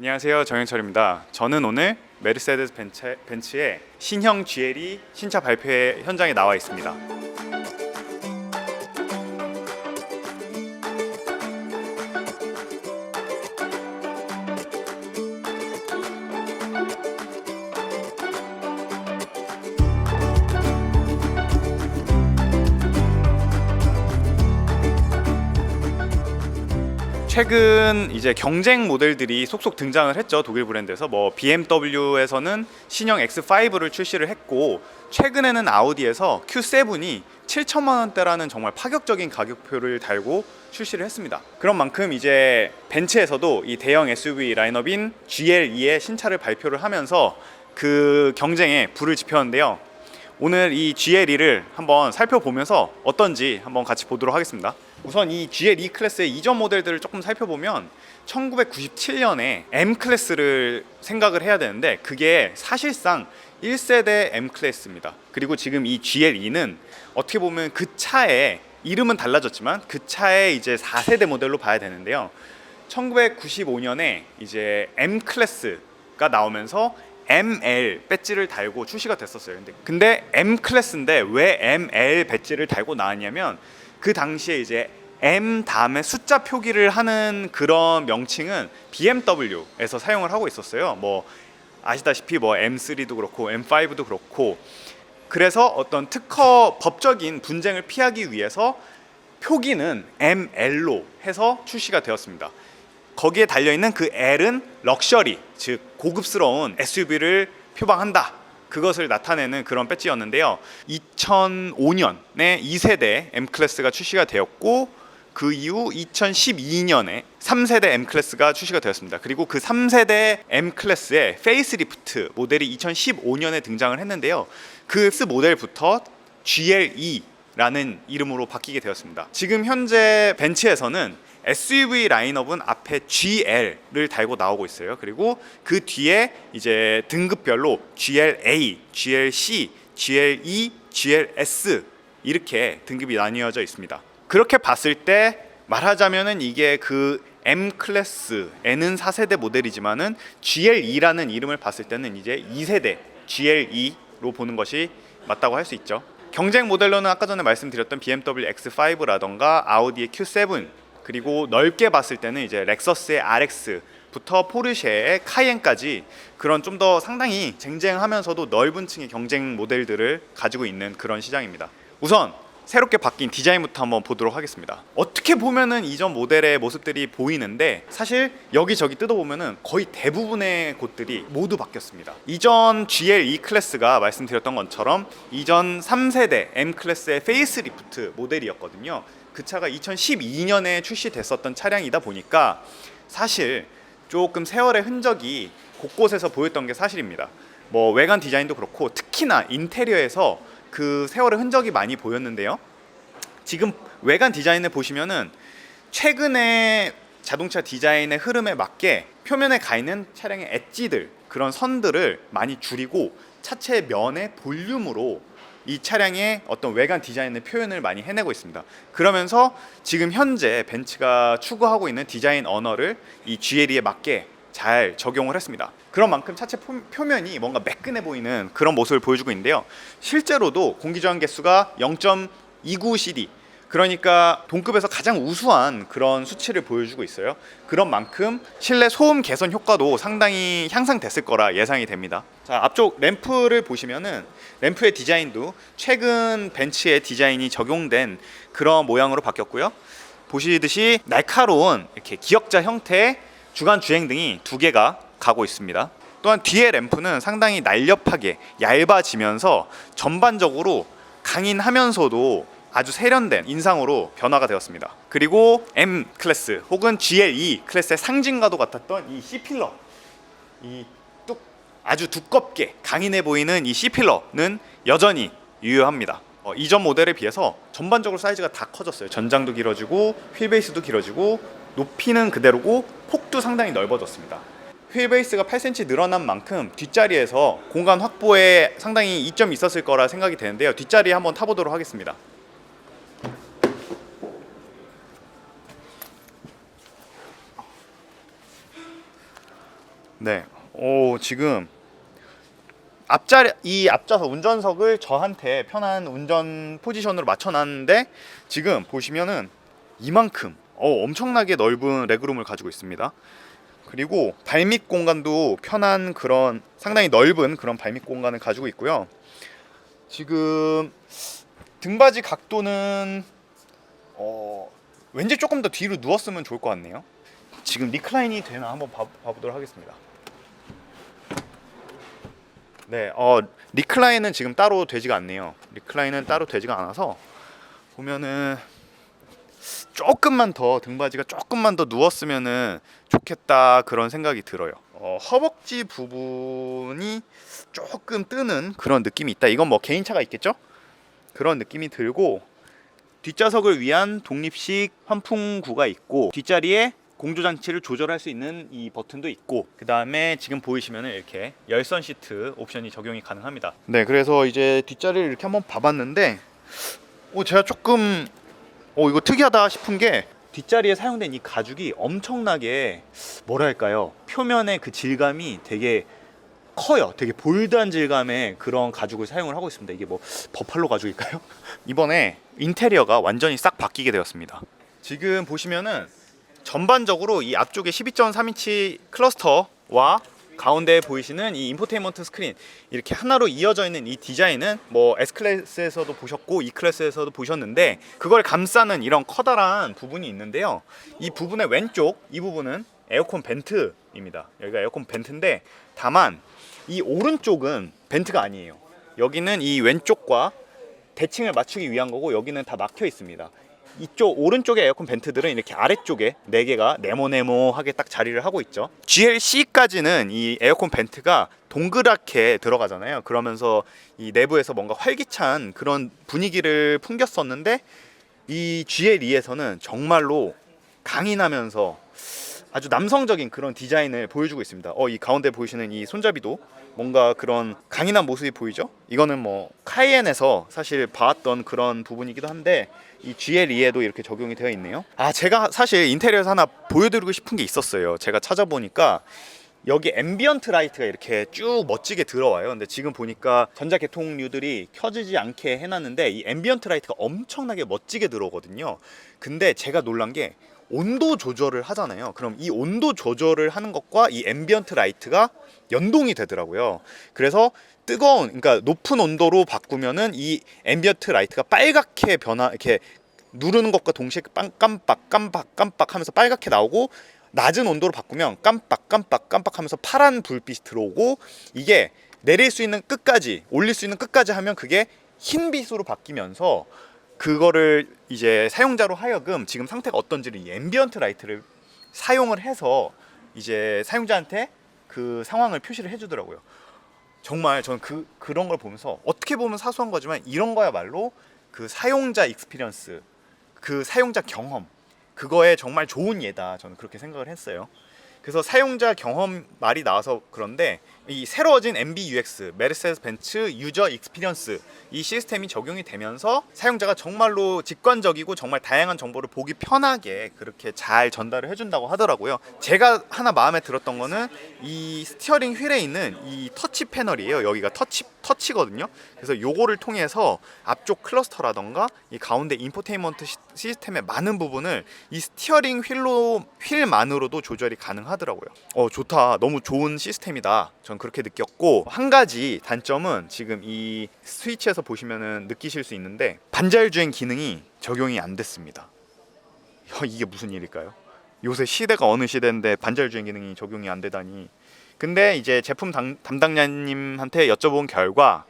안녕하세요, 정현철입니다. 저는 오늘 메르세데스 벤츠의 신형 GLE 신차 발표회 현장에 나와 있습니다. 최근 이제 경쟁 모델들이 속속 등장을 했죠. 독일 브랜드에서 BMW에서는 신형 X5를 출시를 했고, 최근에는 아우디에서 Q7이 7천만 원대라는 정말 파격적인 가격표를 달고 출시를 했습니다. 그런 만큼 이제 벤츠에서도 이 대형 SUV 라인업인 GLE의 신차를 발표를 하면서 그 경쟁에 불을 지폈는데요. 오늘 이 GLE를 한번 살펴보면서 어떤지 한번 같이 보도록 하겠습니다. 우선 이 GLE 클래스의 이전 모델들을 조금 살펴보면 1997년에 M 클래스를 생각을 해야 되는데 그게 사실상 1세대 M 클래스입니다. 그리고 지금 이 GLE는 어떻게 보면 그 차의 이름은 달라졌지만 그 차의 이제 4세대 모델로 봐야 되는데요. 1995년에 이제 M 클래스가 나오면서 ML 배지를 달고 출시가 됐었어요. 근데 M 클래스인데 왜 ML 배지를 달고 나왔냐면 그 당시에 이제 M 다음에 숫자 표기를 하는 그런 명칭은 BMW에서 사용을 하고 있었어요. 아시다시피 M3도 그렇고 M5도 그렇고, 그래서 어떤 특허 법적인 분쟁을 피하기 위해서 표기는 ML로 해서 출시가 되었습니다. 거기에 달려있는 그 L은 럭셔리, 즉 고급스러운 SUV를 표방한다, 그것을 나타내는 그런 배지였는데요. 2005년에 2세대 M클래스가 출시가 되었고, 그 이후 2012년에 3세대 M클래스가 출시가 되었습니다. 그리고 그 3세대 M클래스의 페이스리프트 모델이 2015년에 등장을 했는데요. 그 모델부터 GLE라는 이름으로 바뀌게 되었습니다. 지금 현재 벤츠에서는 SUV 라인업은 앞에 GL을 달고 나오고 있어요. 그리고 그 뒤에 이제 등급별로 GLA, GLC, GLE, GLS 이렇게 등급이 나뉘어져 있습니다. 그렇게 봤을 때 말하자면은 이게 그 M 클래스에는 4세대 모델이지만은 GLE라는 이름을 봤을 때는 이제 2세대 GLE로 보는 것이 맞다고 할 수 있죠. 경쟁 모델로는 아까 전에 말씀드렸던 BMW X5라던가 아우디의 Q7, 그리고 넓게 봤을 때는 이제 렉서스의 RX부터 포르쉐의 카이엔까지 그런 좀 더 상당히 쟁쟁하면서도 넓은 층의 경쟁 모델들을 가지고 있는 그런 시장입니다. 우선 새롭게 바뀐 디자인부터 한번 보도록 하겠습니다. 어떻게 보면은 이전 모델의 모습들이 보이는데 사실 여기저기 뜯어보면은 거의 대부분의 곳들이 모두 바뀌었습니다. 이전 GLE 클래스가 말씀드렸던 것처럼 이전 3세대 M 클래스의 페이스리프트 모델이었거든요. 그 차가 2012년에 출시됐었던 차량이다 보니까 사실 조금 세월의 흔적이 곳곳에서 보였던 게 사실입니다. 외관 디자인도 그렇고 특히나 인테리어에서 그 세월의 흔적이 많이 보였는데요. 지금 외관 디자인을 보시면은 최근에 자동차 디자인의 흐름에 맞게 표면에 가 있는 차량의 엣지들, 그런 선들을 많이 줄이고 차체 면의 볼륨으로 이 차량의 어떤 외관 디자인의 표현을 많이 해내고 있습니다. 그러면서 지금 현재 벤츠가 추구하고 있는 디자인 언어를 이 GLE에 맞게 잘 적용을 했습니다. 그런 만큼 차체 표면이 뭔가 매끈해 보이는 그런 모습을 보여주고 있는데요. 실제로도 공기저항 개수가 0.29cd, 그러니까 동급에서 가장 우수한 그런 수치를 보여주고 있어요. 그런 만큼 실내 소음 개선 효과도 상당히 향상됐을 거라 예상이 됩니다. 자, 앞쪽 램프를 보시면은 램프의 디자인도 최근 벤츠의 디자인이 적용된 그런 모양으로 바뀌었고요. 보시듯이 날카로운 이렇게 기역자 형태의 주간 주행등이 2개가 가고 있습니다. 또한 뒤에 램프는 상당히 날렵하게 얇아지면서 전반적으로 강인하면서도 아주 세련된 인상으로 변화가 되었습니다. 그리고 M 클래스 혹은 GLE 클래스의 상징과도 같았던 이 C필러, 이 아주 두껍게 강인해 보이는 이 C필러는 여전히 유효합니다. 이전 모델에 비해서 전반적으로 사이즈가 다 커졌어요. 전장도 길어지고 휠베이스도 길어지고 높이는 그대로고 폭도 상당히 넓어졌습니다. 휠베이스가 8cm 늘어난 만큼 뒷자리에서 공간 확보에 상당히 이점이 있었을 거라 생각이 되는데요. 뒷자리에 한번 타보도록 하겠습니다. 네. 오, 지금 앞자리 이 앞좌석 운전석을 저한테 편한 운전 포지션으로 맞춰놨는데 지금 보시면은 이만큼 엄청나게 넓은 레그룸을 가지고 있습니다. 그리고 발밑 공간도 편한 그런 상당히 넓은 그런 발밑 공간을 가지고 있고요. 지금 등받이 각도는 왠지 조금 더 뒤로 누웠으면 좋을 것 같네요. 지금 리클라인이 되나 한번 봐보도록 하겠습니다. 네, 리클라인은 지금 따로 되지가 않네요. 리클라인은 따로 되지가 않아서 보면은 조금만 더 등받이가 조금만 더 누웠으면은 좋겠다 그런 생각이 들어요. 허벅지 부분이 조금 뜨는 그런 느낌이 있다. 이건 뭐 개인차가 있겠죠? 그런 느낌이 들고 뒷좌석을 위한 독립식 환풍구가 있고 뒷자리에 공조장치를 조절할 수 있는 이 버튼도 있고 그 다음에 지금 보이시면 이렇게 열선 시트 옵션이 적용이 가능합니다. 네, 그래서 이제 뒷자리를 이렇게 한번 봐봤는데 제가 조금 이거 특이하다 싶은 게 뒷자리에 사용된 이 가죽이 엄청나게 뭐랄까요, 표면의 그 질감이 되게 커요. 되게 볼드한 질감의 그런 가죽을 사용을 하고 있습니다. 이게 뭐 버팔로 가죽일까요? 이번에 인테리어가 완전히 싹 바뀌게 되었습니다. 지금 보시면은 전반적으로 이 앞쪽에 12.3인치 클러스터와 가운데 보이시는 이 인포테인먼트 스크린 이렇게 하나로 이어져 있는 이 디자인은 뭐 S클래스에서도 보셨고 E클래스에서도 보셨는데 그걸 감싸는 이런 커다란 부분이 있는데요. 이 부분의 왼쪽 이 부분은 에어컨 벤트입니다. 여기가 에어컨 벤트인데 다만 이 오른쪽은 벤트가 아니에요. 여기는 이 왼쪽과 대칭을 맞추기 위한 거고 여기는 다 막혀 있습니다. 이쪽 오른쪽의 에어컨 벤트들은 이렇게 아래쪽에 4개가 네모네모하게 딱 자리를 하고 있죠. GLC까지는 이 에어컨 벤트가 동그랗게 들어가잖아요. 그러면서 이 내부에서 뭔가 활기찬 그런 분위기를 풍겼었는데 이 GLE에서는 정말로 강인하면서 아주 남성적인 그런 디자인을 보여주고 있습니다. 이 가운데 보이시는 이 손잡이도 뭔가 그런 강인한 모습이 보이죠? 이거는 뭐 카이엔에서 사실 봐왔던 그런 부분이기도 한데 이 GLE에도 이렇게 적용이 되어 있네요. 제가 사실 인테리어에서 하나 보여드리고 싶은 게 있었어요. 제가 찾아보니까 여기 앰비언트 라이트가 이렇게 쭉 멋지게 들어와요. 근데 지금 보니까 전자개통류들이 켜지지 않게 해놨는데 이 앰비언트 라이트가 엄청나게 멋지게 들어오거든요. 근데 제가 놀란 게 온도 조절을 하잖아요. 그럼 이 온도 조절을 하는 것과 이 앰비언트 라이트가 연동이 되더라고요. 그래서 그러니까 높은 온도로 바꾸면은 이 앰비언트 라이트가 빨갛게 이렇게 누르는 것과 동시에 깜빡 하면서 빨갛게 나오고 낮은 온도로 바꾸면 깜빡 하면서 파란 불빛이 들어오고 이게 내릴 수 있는 끝까지 올릴 수 있는 끝까지 하면 그게 흰 빛으로 바뀌면서 그거를 이제 사용자로 하여금 지금 상태가 어떤지를 이 앰비언트 라이트를 사용을 해서 이제 사용자한테 그 상황을 표시를 해주더라고요. 정말 저는 그런 걸 보면서 어떻게 보면 사소한 거지만 이런 거야말로 그 사용자 익스피리언스, 그 사용자 경험 그거에 정말 좋은 예다. 저는 그렇게 생각을 했어요. 그래서 사용자 경험 말이 나와서 그런데 이 새로워진 MBUX, 메르세데스 벤츠 유저 익스피리언스 이 시스템이 적용이 되면서 사용자가 정말로 직관적이고 정말 다양한 정보를 보기 편하게 그렇게 잘 전달을 해준다고 하더라고요. 제가 하나 마음에 들었던 거는 이 스티어링 휠에 있는 이 터치 패널이에요. 여기가 터치거든요. 그래서 요거를 통해서 앞쪽 클러스터라던가 이 가운데 인포테인먼트 시스템의 많은 부분을 이 스티어링 휠만으로도 조절이 가능하더라고요. 좋다. 너무 좋은 시스템이다. 전 그렇게 느꼈고 한 가지 단점은 지금 이 스위치에서 보시면은 느끼실 수 있는데 반자율 주행 기능이 적용이 안 됐습니다. 이게 무슨 일일까요? 요새 시대가 어느 시대인데 반자율 주행 기능이 적용이 안 되다니. 근데 이제 제품 담당자님한테 여쭤본 결과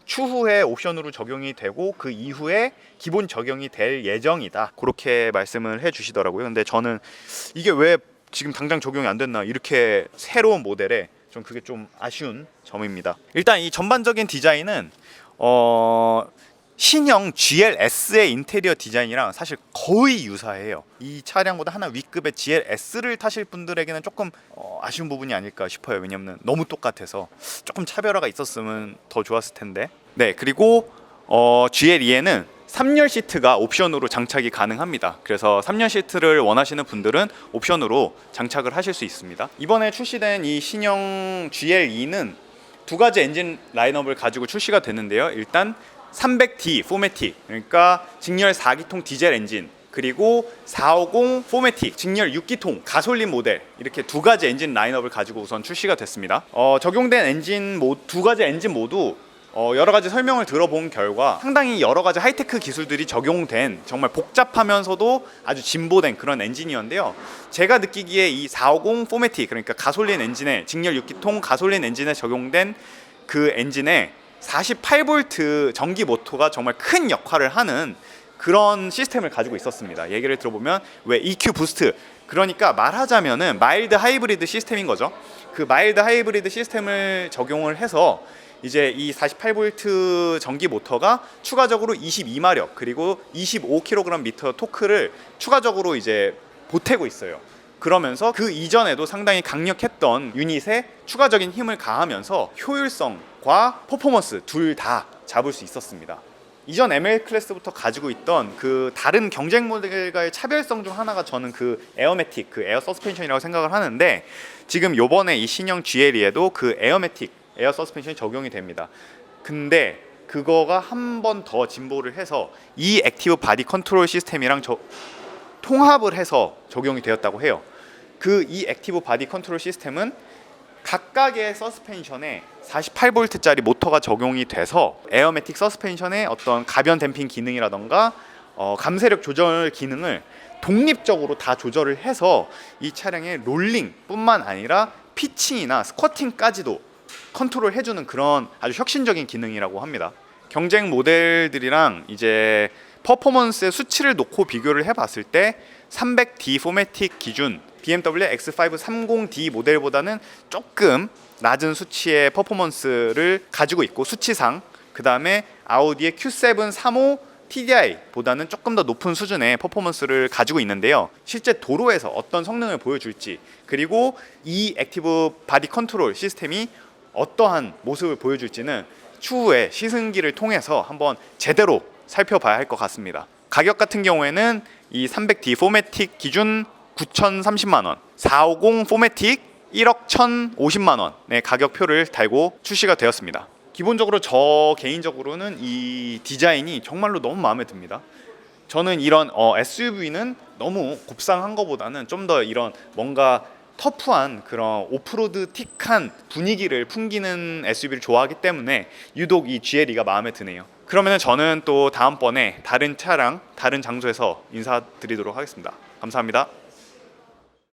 추후에 옵션으로 적용이 되고 그 이후에 기본 적용이 될 예정이다. 그렇게 말씀을 해주시더라고요. 근데 저는 이게 왜 지금 당장 적용이 안 됐나, 이렇게 새로운 모델에 좀 그게 좀 아쉬운 점입니다. 일단 이 전반적인 디자인은 신형 GLS의 인테리어 디자인이랑 사실 거의 유사해요. 이 차량보다 하나 위급의 GLS를 타실 분들에게는 조금 아쉬운 부분이 아닐까 싶어요. 왜냐면 너무 똑같아서 조금 차별화가 있었으면 더 좋았을 텐데. 네, 그리고 GLE에는 3열 시트가 옵션으로 장착이 가능합니다. 그래서 3열 시트를 원하시는 분들은 옵션으로 장착을 하실 수 있습니다. 이번에 출시된 이 신형 GLE는 두 가지 엔진 라인업을 가지고 출시가 됐는데요. 일단 300D 포매틱, 그러니까 직렬 4기통 디젤 엔진, 그리고 450 포매틱 직렬 6기통 가솔린 모델, 이렇게 두 가지 엔진 라인업을 가지고 우선 출시가 됐습니다. 적용된 엔진 두 가지 엔진 모두 여러 가지 설명을 들어본 결과 상당히 여러 가지 하이테크 기술들이 적용된 정말 복잡하면서도 아주 진보된 그런 엔진이었는데요. 제가 느끼기에 이 450 포매틱, 그러니까 가솔린 엔진에 직렬 6기통 가솔린 엔진에 적용된 그 엔진에 48V 전기 모터가 정말 큰 역할을 하는 그런 시스템을 가지고 있었습니다. 얘기를 들어보면 왜 EQ 부스트, 그러니까 말하자면은 마일드 하이브리드 시스템인 거죠. 그 마일드 하이브리드 시스템을 적용을 해서 이제 이 48V 전기 모터가 추가적으로 22마력 그리고 25kgm 토크를 추가적으로 이제 보태고 있어요. 그러면서 그 이전에도 상당히 강력했던 유닛에 추가적인 힘을 가하면서 효율성과 퍼포먼스 둘 다 잡을 수 있었습니다. 이전 ML 클래스부터 가지고 있던 그 다른 경쟁 모델과의 차별성 중 하나가 저는 그 에어매틱, 그 에어 서스펜션이라고 생각을 하는데, 지금 요번에 이 신형 GLE에도 그 에어매틱, 에어 서스펜션이 적용이 됩니다. 근데 그거가 한 번 더 진보를 해서 이 액티브 바디 컨트롤 시스템이랑 통합을 해서 적용이 되었다고 해요. 그 이 액티브 바디 컨트롤 시스템은 각각의 서스펜션에 48V짜리 모터가 적용이 돼서 에어매틱 서스펜션의 어떤 가변 댐핑 기능이라던가 감쇄력 조절 기능을 독립적으로 다 조절을 해서 이 차량의 롤링뿐만 아니라 피칭이나 스쿼팅까지도 컨트롤 해주는 그런 아주 혁신적인 기능이라고 합니다. 경쟁 모델들이랑 이제 퍼포먼스의 수치를 놓고 비교를 해봤을 때 300D 포매틱 기준 BMW X5 30D 모델보다는 조금 낮은 수치의 퍼포먼스를 가지고 있고, 수치상 그 다음에 아우디의 Q7 35 TDI보다는 조금 더 높은 수준의 퍼포먼스를 가지고 있는데요. 실제 도로에서 어떤 성능을 보여줄지, 그리고 이 액티브 바디 컨트롤 시스템이 어떠한 모습을 보여줄지는 추후에 시승기를 통해서 한번 제대로 살펴봐야 할 것 같습니다. 가격 같은 경우에는 이 300D 포매틱 기준 9,030만 원, 450 포매틱 1억 1,050만 원의 가격표를 달고 출시가 되었습니다. 기본적으로 저 개인적으로는 이 디자인이 정말로 너무 마음에 듭니다. 저는 이런 SUV는 너무 곱상한 것보다는 좀 더 이런 뭔가 터프한 그런 오프로드틱한 분위기를 풍기는 SUV를 좋아하기 때문에 유독 이 GLE가 마음에 드네요. 그러면 저는 또 다음번에 다른 차량, 다른 장소에서 인사드리도록 하겠습니다. 감사합니다.